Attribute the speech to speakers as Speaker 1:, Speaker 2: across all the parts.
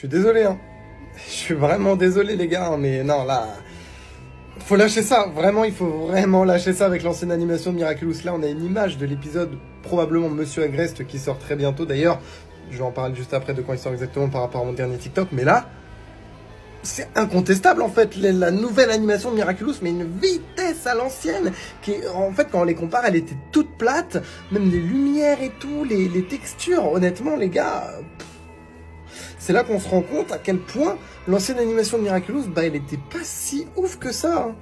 Speaker 1: suis désolé, hein. Je suis vraiment désolé, les gars, hein, mais non, là... Faut lâcher ça, vraiment, il faut vraiment lâcher ça avec l'ancienne animation de Miraculous. Là, on a une image de l'épisode, probablement Monsieur Agreste, qui sort très bientôt. D'ailleurs, je vais en parler juste après de quand il sort exactement par rapport à mon dernier TikTok. Mais là, c'est incontestable, en fait, la nouvelle animation de Miraculous, mais une vitesse à l'ancienne, qui, en fait, quand on les compare, elle était toute plate. Même les lumières et tout, les textures, honnêtement, les gars... C'est là qu'on se rend compte à quel point l'ancienne animation de Miraculous, bah, elle était pas si ouf que ça. Hein.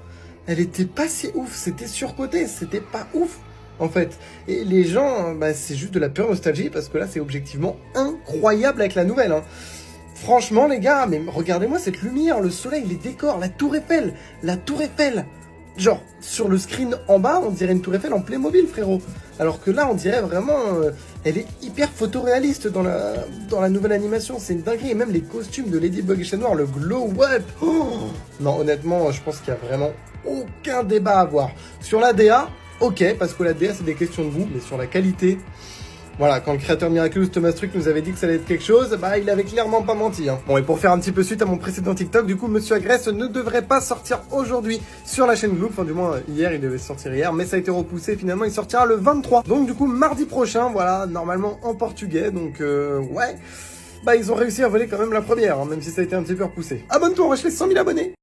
Speaker 1: Elle était pas si ouf, c'était surcoté, c'était pas ouf, en fait. Et les gens, bah, c'est juste de la pure nostalgie, parce que là, c'est objectivement incroyable avec la nouvelle. Hein. Franchement, les gars, mais regardez-moi cette lumière, le soleil, les décors, la tour Eiffel, Genre, sur le screen en bas, on dirait une tour Eiffel en Playmobil, frérot. Alors que là, on dirait vraiment... elle est hyper photoréaliste dans la nouvelle animation. C'est une dinguerie. Et même les costumes de Ladybug et Chat Noir, le glow-up. Oh non, honnêtement, je pense qu'il y a vraiment aucun débat à avoir. Sur la DA, ok, parce que la DA, c'est des questions de goût. Mais sur la qualité... Voilà, quand le créateur Miraculous, Thomas Truc, nous avait dit que ça allait être quelque chose, bah il avait clairement pas menti. Hein. Bon, et pour faire un petit peu suite à mon précédent TikTok, du coup, Monsieur Agreste ne devrait pas sortir aujourd'hui sur la chaîne Gloop. Enfin, du moins, hier, il devait sortir hier, mais ça a été repoussé. Finalement, il sortira le 23. Donc, du coup, mardi prochain, voilà, normalement en portugais. Donc, ouais, bah ils ont réussi à voler quand même la première, hein, même si ça a été un petit peu repoussé. Abonne-toi, on va les 100 000 abonnés.